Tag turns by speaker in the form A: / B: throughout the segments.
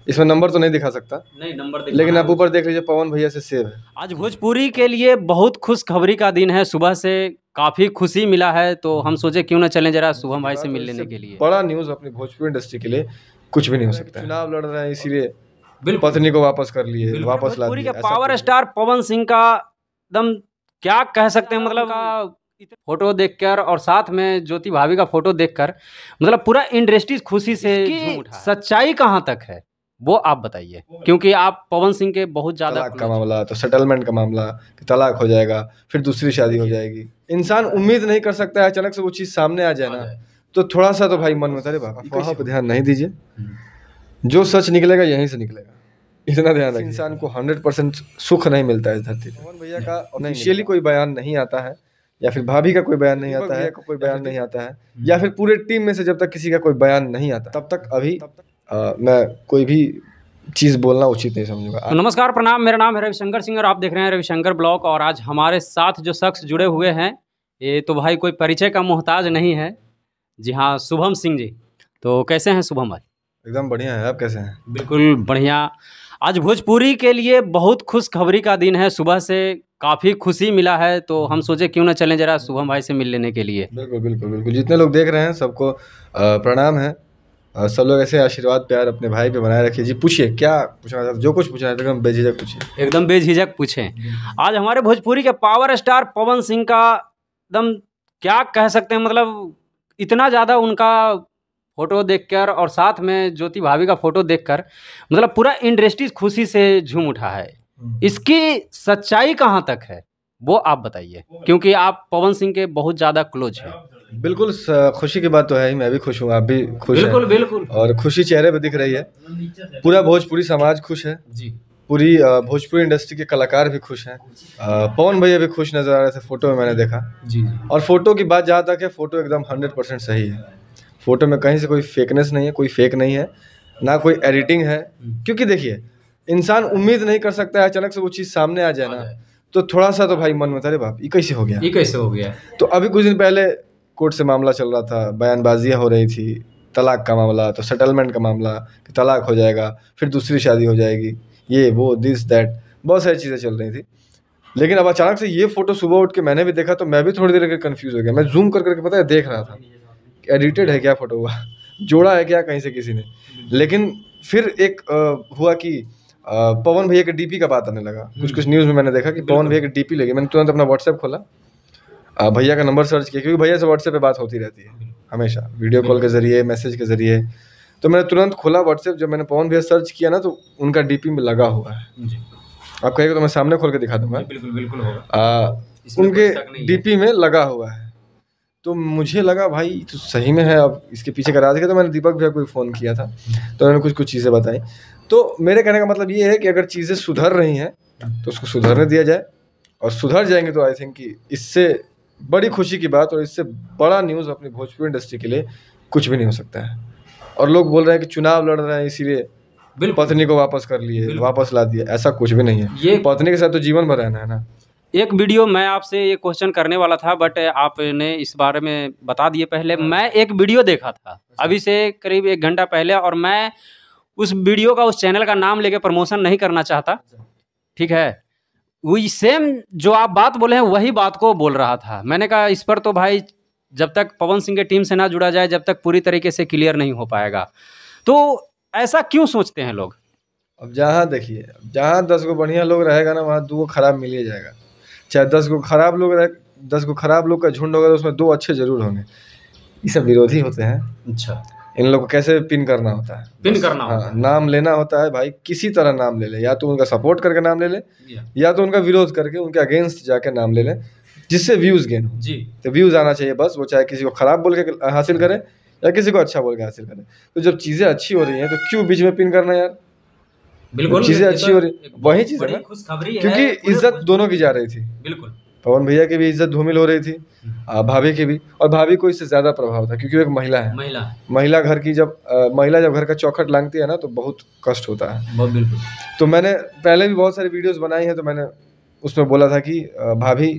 A: इसमें नंबर तो नहीं दिखा सकता,
B: नहीं नंबर
A: लेकिन आप ऊपर देख लीजिए पवन भैया से सेव है।
B: आज भोजपुरी के लिए बहुत खुशखबरी का दिन है, सुबह से काफ़ी खुशी मिला है, तो हम सोचे क्यों ना चलें जरा शुभम भाई से मिल लेने के लिए।
A: बड़ा न्यूज़ अपनी भोजपुरी इंडस्ट्री के लिए कुछ भी नहीं हो सकता। चुनाव लड़ रहे हैं इसीलिए पत्नी को वापस कर लिए, वापस ला
B: भोजपुरी
A: दिए।
B: के पावर स्टार पवन सिंह का एकदम क्या कह सकते हैं, मतलब का फोटो देखकर और साथ में ज्योति भाभी का फोटो देखकर मतलब पूरा इंडस्ट्री खुशी से झूम उठा। सच्चाई कहाँ तक है वो आप बताइए, क्योंकि आप पवन सिंह के बहुत ज्यादा।
A: तलाक का मामला तो सेटलमेंट का मामला कि तलाक हो जाएगा फिर दूसरी शादी हो जाएगी। इंसान उम्मीद नहीं कर सकता है, अचानक से वो चीज़ सामने आ जाए ना तो थोड़ा सा तो भाई मन में अरे बाबा वहाँ पर ध्यान नहीं दीजिए, जो सच निकलेगा यहीं से निकलेगा, इतना ध्यान रखिए। इंसान को 100% सुख नहीं मिलता है इस धरती पे। पवन भैया का ऑफिशियली कोई बयान नहीं आता है, या फिर भाभी का कोई बयान नहीं आता है, कोई बयान नहीं आता है, या फिर पूरे टीम में से जब तक किसी का कोई बयान नहीं आता तब तक अभी मैं कोई भी चीज़ बोलना उचित नहीं समझूंगा।
B: तो नमस्कार प्रणाम, मेरा नाम है रविशंकर सिंह और आप देख रहे हैं रविशंकर ब्लॉग। और आज हमारे साथ जो शख्स जुड़े हुए हैं ये तो भाई कोई परिचय का मोहताज नहीं है। जी हाँ, शुभम सिंह जी। तो कैसे हैं शुभम भाई?
A: एकदम बढ़िया है, आप कैसे हैं?
B: बिल्कुल बढ़िया। आज भोजपुरी के लिए बहुत खुशखबरी का दिन है, सुबह से काफ़ी खुशी मिला है, तो हम सोचे क्यों ना चलें जरा शुभम भाई से मिल लेने के लिए।
A: बिल्कुल बिल्कुल बिल्कुल, जितने लोग देख रहे हैं सबको प्रणाम है। सब लोग ऐसे आशीर्वाद प्यार अपने भाई पे बनाए रखिए। जी पूछिए क्या पूछना चाहते, जो कुछ पूछना है एकदम बेझिझक पूछिए,
B: एकदम बेझिझक पूछें। आज हमारे भोजपुरी के पावर स्टार पवन सिंह का एकदम क्या कह सकते हैं, मतलब इतना ज़्यादा उनका फोटो देखकर और साथ में ज्योति भाभी का फोटो देखकर मतलब पूरा इंडस्ट्री खुशी से झूम उठा है। इसकी सच्चाई कहाँ तक है वो आप बताइए, क्योंकि आप पवन सिंह के बहुत ज़्यादा क्लोज हैं।
A: बिल्कुल खुशी की बात तो है ही, मैं भी खुश हूँ, आप भी खुश हैं।
B: बिल्कुल बिल्कुल,
A: और खुशी चेहरे पे दिख रही है, पूरा भोजपुरी समाज खुश है
B: जी।
A: पूरी भोजपुरी इंडस्ट्री के कलाकार भी खुश हैं। पवन भैया भी खुश नज़र आ रहे थे, फोटो में मैंने देखा
B: जी।
A: और फोटो की बात जहाँ तक है, फोटो एकदम 100% सही है। फोटो में कहीं से कोई फेकनेस नहीं है, कोई फेक नहीं है, ना कोई एडिटिंग है। क्योंकि देखिए इंसान उम्मीद नहीं कर सकता है, अचानक से वो चीज़ सामने आ जाए ना तो थोड़ा सा तो भाई मन में अरे बाप ये कैसे हो गया,
B: ये कैसे हो गया। तो
A: अभी कुछ दिन पहले कोर्ट से मामला चल रहा था, बयानबाजियाँ हो रही थी, तलाक का मामला तो सेटलमेंट का मामला कि तलाक हो जाएगा फिर दूसरी शादी हो जाएगी, ये वो दिस दैट बहुत सारी चीज़ें चल रही थी। लेकिन अब अचानक से ये फोटो सुबह उठ के मैंने भी देखा तो मैं भी थोड़ी देर कन्फ्यूज़ हो गया। मैं जूम कर करके पता है देख रहा था एडिटेड है क्या फोटो, हुआ जोड़ा है क्या कहीं से किसी ने। लेकिन फिर एक हुआ कि पवन भैया के डीपी का बात आने लगा। कुछ न्यूज़ में मैंने देखा कि पवन भैया के डीपी लगे। मैंने तुरंत अपना व्हाट्सएप खोला, भैया का नंबर सर्च किया, क्योंकि भैया से व्हाट्सएप पे बात होती रहती है हमेशा, वीडियो कॉल के ज़रिए, मैसेज के ज़रिए। तो मैंने तुरंत खोला व्हाट्सएप, जब मैंने पवन भैया सर्च किया ना तो उनका डीपी में लगा हुआ है। आप कहेंगे तो मैं सामने खोल के दिखा दूंगा।
B: बिल्कुल बिल्कुल होगा,
A: उनके डीपी में लगा हुआ है। तो मुझे लगा भाई तो सही में है, अब इसके पीछे का राज है। तो मैंने दीपक भैया को फ़ोन किया था तो उन्होंने कुछ चीज़ें बताई। तो मेरे कहने का मतलब ये है कि अगर चीज़ें सुधर रही हैं तो उसको सुधरने दिया जाए, और सुधर जाएंगे तो आई थिंक कि इससे बड़ी खुशी की बात और इससे बड़ा न्यूज़ अपनी भोजपुरी इंडस्ट्री के लिए कुछ भी नहीं हो सकता है। और लोग बोल रहे हैं कि चुनाव लड़ रहे हैं इसीलिए पत्नी को वापस कर लिए, वापस ला दिया, ऐसा कुछ भी नहीं है। ये पत्नी के साथ तो जीवन भर रहना है ना।
B: एक वीडियो मैं आपसे ये क्वेश्चन करने वाला था, बट आपने इस बारे में बता दिए पहले। मैं एक वीडियो देखा था अभी से करीब 1 घंटा पहले, और मैं उस वीडियो का, उस चैनल का नाम लेके प्रमोशन नहीं करना चाहता, ठीक है। वही सेम जो आप बात बोले हैं वही बात को बोल रहा था। मैंने कहा इस पर तो भाई जब तक पवन सिंह के टीम से ना जुड़ा जाए, जब तक पूरी तरीके से क्लियर नहीं हो पाएगा। तो ऐसा क्यों सोचते हैं लोग?
A: अब जहाँ देखिए, जहाँ 10 गो बढ़िया लोग रहेगा ना वहाँ 2 गो खराब मिल ही जाएगा। चाहे 10 गो खराब लोग रहे, 10 गो खराब लोग का झुंड होगा तो उसमें 2 अच्छे जरूर होंगे। ये सब विरोधी होते हैं।
B: अच्छा,
A: इन लोगों को कैसे पिन करना होता है,
B: पिन करना होता है।
A: नाम लेना होता है भाई, किसी तरह नाम ले ले, या तो उनका सपोर्ट करके नाम ले ले, या तो उनका विरोध करके उनके अगेंस्ट जाके नाम ले ले, जिससे व्यूज़ गेन हो जी। तो व्यूज़ आना चाहिए बस, वो चाहे किसी को खराब बोल के हासिल करे या किसी को अच्छा बोल के हासिल करे। तो जब चीज़ें अच्छी हो रही हैं तो क्यों बीच में पिन करना यार। बिल्कुल, चीज़ें अच्छी हो रही वही चीज़ है, क्योंकि इज्जत दोनों की जा रही थी। बिल्कुल, पवन भैया की भी इज्जत धूमिल हो रही थी, भाभी की भी, और भाभी को इससे ज़्यादा प्रभाव था क्योंकि वो एक महिला है। महिला घर की जब महिला जब घर का चौखट लांघती है ना तो बहुत कष्ट होता है। बहुत बिल्कुल। तो मैंने पहले भी बहुत सारी वीडियोस बनाई हैं, तो मैंने उसमें बोला था कि भाभी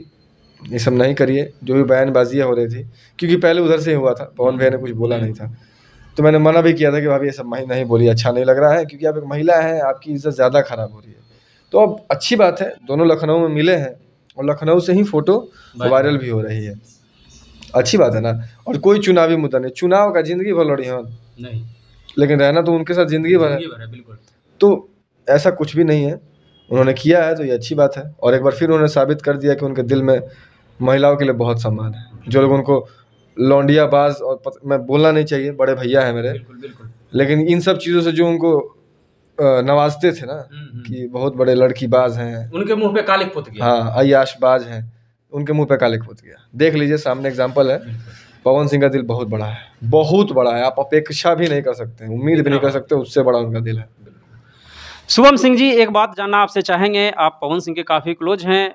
A: ये सब नहीं करिए, जो भी बयानबाजियाँ हो रही थी, क्योंकि पहले उधर से ही हुआ था, पवन भैया ने कुछ बोला नहीं था। तो मैंने मना भी किया था कि भाभी ये सब नहीं बोलिए, अच्छा नहीं लग रहा है, क्योंकि आप एक महिला हैं, आपकी इज़्ज़त ज़्यादा ख़राब हो रही है। तो अब अच्छी बात है, दोनों लखनऊ में मिले हैं और लखनऊ से ही फ़ोटो वायरल भी हो रही है, अच्छी बात है ना। और कोई चुनावी मुद्दा नहीं, चुनाव का ज़िंदगी भर लड़ी हैं
B: नहीं,
A: लेकिन रहना तो उनके साथ ज़िंदगी भर है।
B: बिल्कुल।
A: तो ऐसा कुछ भी नहीं है, उन्होंने किया है तो ये अच्छी बात है। और एक बार फिर उन्होंने साबित कर दिया कि उनके दिल में महिलाओं के लिए बहुत सम्मान है। जो लोग उनको लौंडियाबाज और मैं बोलना नहीं चाहिए, बड़े भैया हैं मेरे,
B: बिल्कुल।
A: लेकिन इन सब चीज़ों से जो उनको नवाजते थे ना कि बहुत बड़े लड़कीबाज हैं,
B: उनके मुंह पे कालिक पुत गया।
A: हाँ, अय्याशबाज हैं, उनके मुंह पे कालिक पुत गया। देख लीजिए, सामने एग्जाम्पल है। पवन सिंह का दिल बहुत बड़ा है, बहुत बड़ा है, आप अपेक्षा भी नहीं कर सकते, उम्मीद भी नहीं कर सकते, उससे बड़ा उनका दिल है।
B: शुभम सिंह जी, एक बात जानना आपसे चाहेंगे, आप पवन सिंह के काफ़ी क्लोज हैं,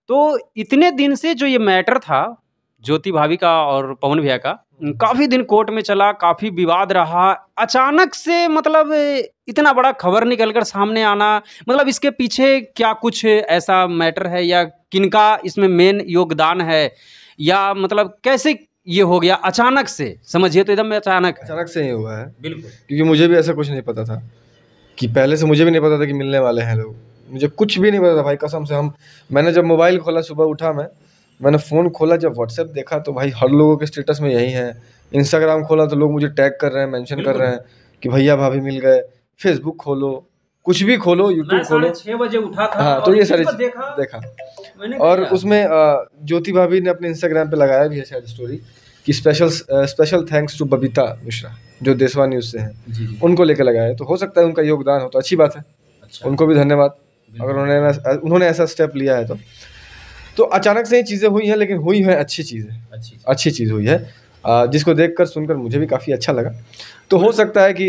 B: तो इतने दिन से जो ये मैटर था ज्योति भाभी का और पवन भैया का, काफ़ी दिन कोर्ट में चला, काफ़ी विवाद रहा, अचानक से मतलब इतना बड़ा खबर निकल कर सामने आना, मतलब इसके पीछे क्या कुछ ऐसा मैटर है या किनका इसमें मेन योगदान है, या मतलब कैसे ये हो गया अचानक से? समझिए तो एकदम अचानक
A: से ही हुआ है,
B: बिल्कुल,
A: क्योंकि मुझे भी ऐसा कुछ नहीं पता था, कि पहले से मुझे भी नहीं पता था कि मिलने वाले हैं लोग, मुझे कुछ भी नहीं पता था भाई, कसम से। मैंने जब मोबाइल खोला, सुबह उठा मैंने फ़ोन खोला, जब व्हाट्सएप देखा तो भाई हर लोगों के स्टेटस में यही है। इंस्टाग्राम खोला तो लोग मुझे टैग कर रहे हैं, मेंशन कर रहे हैं कि भैया भाभी मिल गए। फेसबुक खोलो, कुछ भी खोलो, यूट्यूब खोलो,
B: 6 बजे उठा था,
A: हाँ, तो ये सारी देखा। और उसमें ज्योति भाभी ने अपने इंस्टाग्राम पे लगाया भी है शायद स्टोरी कि special thanks to Babita Mishra, जो देशवा न्यूज़ से हैं, उनको लेकर लगाया। तो हो सकता है उनका योगदान हो, तो अच्छी बात है। उनको भी धन्यवाद, अगर उन्होंने ऐसा स्टेप लिया है तो अचानक से ही चीज़ें हुई हैं, लेकिन हुई हैं अच्छी चीज़ें, अच्छी चीज़ हुई है, जिसको देखकर सुनकर मुझे भी काफ़ी अच्छा लगा। तो हो सकता है कि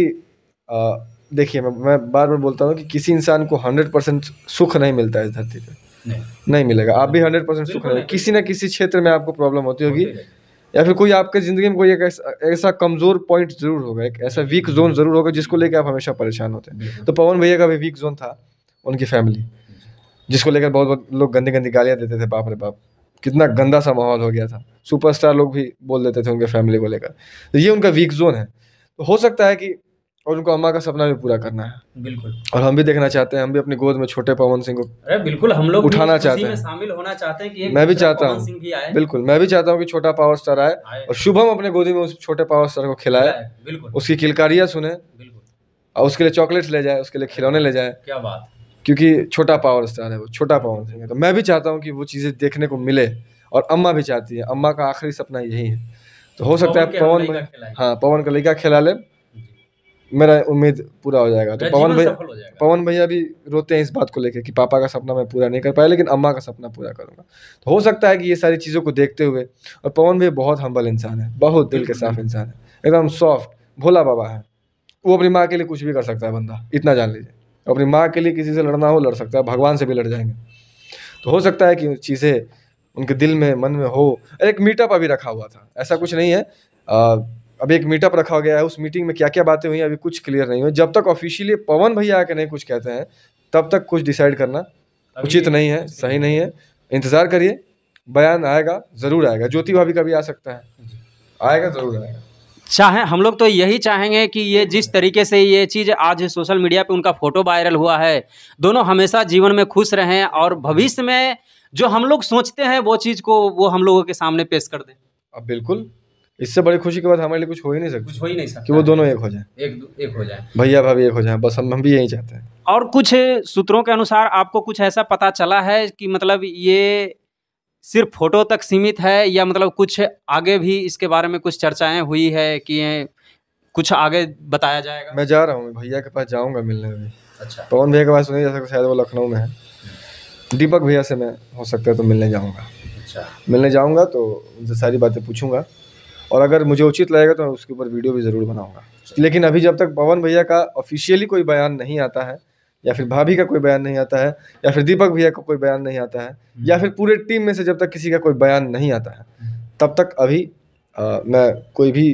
A: देखिए, मैं बार बार बोलता हूँ कि किसी इंसान को 100% सुख नहीं मिलता है इस धरती पे, नहीं मिलेगा। आप भी 100% सुख नहीं, किसी न किसी क्षेत्र में आपको प्रॉब्लम होती होगी, या फिर कोई आपके ज़िंदगी में कोई एक ऐसा कमज़ोर पॉइंट ज़रूर होगा, एक ऐसा वीक जोन ज़रूर होगा जिसको लेकर आप हमेशा परेशान होते हैं। तो पवन भैया का भी वीक जोन था, उनकी फैमिली, जिसको लेकर बहुत लोग गंदी गंदी गालियाँ देते थे। बाप रे बाप, कितना गंदा सा माहौल हो गया था, सुपरस्टार लोग भी बोल देते थे उनके फैमिली को लेकर। तो ये उनका वीक जोन है। तो हो सकता है कि, और उनको अम्मा का सपना भी पूरा करना है, बिल्कुल, और हम भी देखना चाहते हैं, हम भी अपनी गोद में छोटे पवन सिंह को, अरे बिल्कुल, हम लोग उठाना चाहते हैं, शामिल होना चाहते हैं कि मैं भी चाहता हूँ, बिल्कुल, मैं भी चाहता हूँ कि छोटा पावर स्टार आए और शुभम अपने गोदी में उस छोटे पावर स्टार को खिलाए, उसकी किलकारियाँ सुने, और उसके लिए चॉकलेट्स ले जाए, उसके लिए खिलौने ले जाए। क्या बात, क्योंकि छोटा पावर स्टार है वो, छोटा पवन सिंह है। तो मैं भी चाहता हूँ कि वो चीज़ें देखने को मिले, और अम्मा भी चाहती है, अम्मा का आखिरी सपना यही है। तो हो सकता है पवन का लड़का खिला ले, मेरा उम्मीद पूरा हो जाएगा। तो पवन भैया भी रोते हैं इस बात को लेकर कि पापा का सपना मैं पूरा नहीं कर पाया, लेकिन अम्मा का सपना पूरा करूँगा। तो हो सकता है कि ये सारी चीज़ों को देखते हुए, और पवन भैया बहुत हम्बल इंसान है, बहुत दिल के साफ इंसान है, एकदम सॉफ्ट भोला बाबा है। वो अपनी माँ के लिए कुछ भी कर सकता है बंदा, इतना जान लीजिए। अपनी माँ के लिए किसी से लड़ना हो, लड़ सकता है, भगवान से भी लड़ जाएंगे। तो हो सकता है कि चीज़ें उनके दिल में, मन में हो। एक मीटअप अभी रखा हुआ था, ऐसा कुछ नहीं है, अभी एक मीटअप रखा गया है, उस मीटिंग में क्या क्या बातें हुई अभी कुछ क्लियर नहीं हुई। जब तक ऑफिशियली पवन भैया आके नहीं कुछ कहते हैं, तब तक कुछ डिसाइड करना उचित नहीं है, सही नहीं है। इंतज़ार करिए, बयान आएगा, ज़रूर आएगा। ज्योति भाभी का भी आ सकता है, आएगा, ज़रूर आएगा।
B: चाहे हम लोग तो यही चाहेंगे कि ये जिस तरीके से ये चीज़ आज सोशल मीडिया पे उनका फ़ोटो वायरल हुआ है, दोनों हमेशा जीवन में खुश रहें, और भविष्य में जो हम लोग सोचते हैं वो चीज़ को वो हम लोगों के सामने पेश कर दें।
A: अब बिल्कुल, इससे बड़ी खुशी के बाद हमारे लिए कुछ हो ही नहीं सकता, कि वो दोनों एक हो जाएं, एक हो जाएं, भैया भाभी एक हो जाएं, बस हम भी यही चाहते हैं।
B: और कुछ सूत्रों के अनुसार आपको कुछ ऐसा पता चला है कि मतलब ये सिर्फ फोटो तक सीमित है, या मतलब कुछ आगे भी इसके बारे में कुछ चर्चाएं हुई है कि कुछ आगे बताया जाएगा?
A: मैं जा रहा हूँ, भैया के पास जाऊँगा मिलने में। अच्छा, पवन भैया के पास नहीं जा सकता, शायद वो लखनऊ में है। दीपक भैया से मैं हो सकता है तो मिलने जाऊँगा। अच्छा, मिलने जाऊँगा तो उनसे सारी बातें पूछूंगा, और अगर मुझे उचित लगेगा तो मैं उसके ऊपर वीडियो भी ज़रूर बनाऊँगा। लेकिन अभी जब तक पवन भैया का ऑफिशियली कोई बयान नहीं आता है, या फिर भाभी का कोई बयान नहीं आता है, या फिर दीपक भैया का कोई बयान नहीं आता है, या फिर पूरे टीम में से जब तक किसी का कोई बयान नहीं आता है, तब तक अभी मैं कोई भी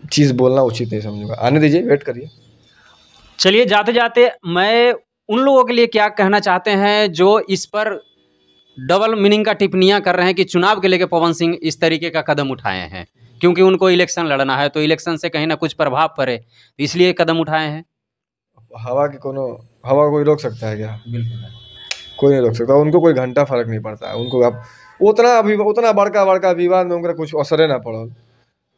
A: चीज़ बोलना उचित नहीं समझूंगा। आने दीजिए, वेट करिए।
B: चलिए, जाते जाते मैं उन लोगों के लिए क्या कहना चाहते हैं जो इस पर डबल मीनिंग का टिप्पणियां कर रहे हैं कि चुनाव के लेकर पवन सिंह इस तरीके का कदम उठाए हैं, क्योंकि उनको इलेक्शन लड़ना है, तो इलेक्शन से कहीं ना कुछ प्रभाव पड़े, तो इसलिए कदम उठाए हैं।
A: हवा को कोई रोक सकता है क्या?
B: बिल्कुल
A: कोई नहीं रोक सकता। उनको कोई घंटा फर्क नहीं पड़ता है। उनको अब उतना बड़का विवाद में उनका कुछ असर ना पड़ो,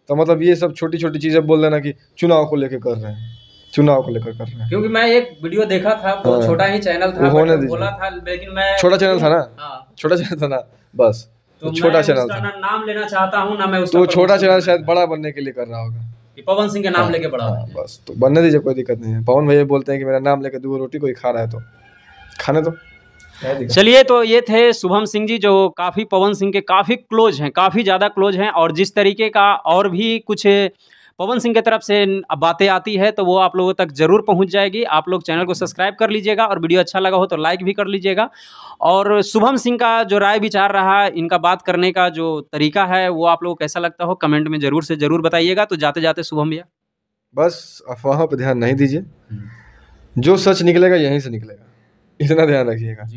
A: तो मतलब ये सब छोटी छोटी चीज़ें बोल देना कि चुनाव को लेकर कर रहे हैं, चुनाव को लेकर कर रहे हैं।
B: क्योंकि मैं एक वीडियो देखा था, बहुत छोटा ही चैनल था,
A: होने
B: बट
A: दीजिए।
B: बोला था, लेकिन मैं
A: छोटा चैनल था ना,
B: हाँ,
A: छोटा चैनल था ना, बस
B: तो
A: छोटा
B: मैं
A: चैनल
B: उसका
A: था।
B: ना नाम लेना चाहता हूँ ना मैं उसका
A: तो छोटा
B: promotion
A: चैनल
B: करना
A: शायद बड़ा बनने के लिए कर रहा होगा,
B: कि पवन सिंह के नाम लेके बड़ा हो
A: हाँ,
B: जाए।
A: बस तो बनने दीजिए, कोई दिक्कत नहीं है। पवन भैया बोलते हैं कि मेरा नाम लेके 2 रोटी कोई खा रहा है तो खाने दो।
B: चलिए, तो ये थे शुभम सिंह जी, जो काफ़ी पवन सिंह के काफ़ी क्लोज हैं, काफ़ी ज़्यादा क्लोज हैं, और जिस तरीके का और भी कुछ पवन सिंह की तरफ से बातें आती है तो वो आप लोगों तक ज़रूर पहुंच जाएगी। आप लोग चैनल को सब्सक्राइब कर लीजिएगा, और वीडियो अच्छा लगा हो तो लाइक भी कर लीजिएगा। और शुभम सिंह का जो राय विचार रहा, इनका बात करने का जो तरीका है, वो आप लोगों को कैसा लगता हो कमेंट में ज़रूर से ज़रूर बताइएगा। तो जाते जाते शुभम भैया,
A: बस अफवाहों पर ध्यान नहीं दीजिए, जो सच निकलेगा यहीं से निकलेगा, इतना ध्यान रखिएगा।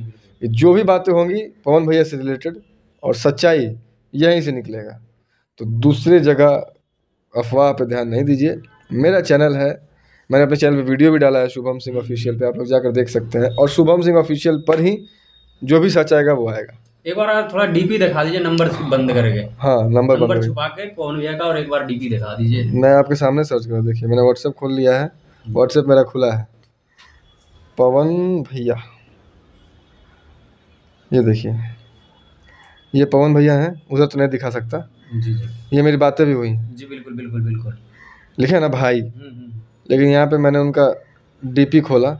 A: जो भी बातें होंगी पवन भैया से रिलेटेड और सच्चाई यहीं से निकलेगा, तो दूसरे जगह अफवाह पे ध्यान नहीं दीजिए। मेरा चैनल है, मैंने अपने चैनल पे वीडियो भी डाला है शुभम सिंह ऑफिशियल पे, आप लोग जाकर देख सकते हैं। और शुभम सिंह ऑफिशियल पर ही जो भी सच आएगा वो आएगा। एक
B: बार थोड़ा डीपी दिखा दीजिए, नंबर बंद करके।
A: हाँ, नंबर
B: छुपा के पवन भैया का, और एक बार डीपी दिखा दीजिए।
A: मैं आपके सामने सर्च कर, देखिए मैंने व्हाट्सएप खोल लिया है, व्हाट्सएप मेरा खुला है, पवन भैया, ये देखिए, ये पवन भैया हैं। उधर तो नहीं दिखा सकता
B: जी,
A: ये मेरी बातें भी हुई हैं
B: जी, बिल्कुल बिल्कुल बिल्कुल,
A: लिखे ना भाई। लेकिन यहाँ पे मैंने उनका डीपी खोला,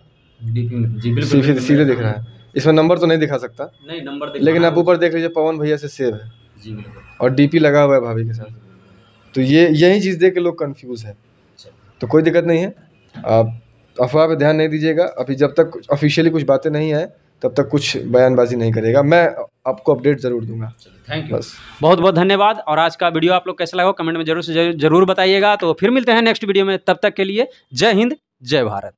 B: डीपी में जी बिल्कुल
A: सीधे दिख रहा है। इसमें नंबर तो नहीं दिखा सकता,
B: नहीं नंबर,
A: लेकिन आप ऊपर देख लीजिए पवन भैया से सेव है
B: जी बिल्कुल,
A: और डीपी लगा हुआ है भाभी के साथ। तो यही चीज़ देख के लोग कंफ्यूज है, तो कोई दिक्कत नहीं है। आप अफवाह पे ध्यान नहीं दीजिएगा। अभी जब तक ऑफिशियली कुछ बातें नहीं आए तब तक कुछ बयानबाजी नहीं करेगा, मैं आपको अपडेट ज़रूर दूंगा।
B: थैंक यू, बहुत बहुत धन्यवाद। और आज का वीडियो आप लोग कैसा लगा कमेंट में जरूर से जरूर बताइएगा। तो फिर मिलते हैं नेक्स्ट वीडियो में, तब तक के लिए जय हिंद, जय भारत।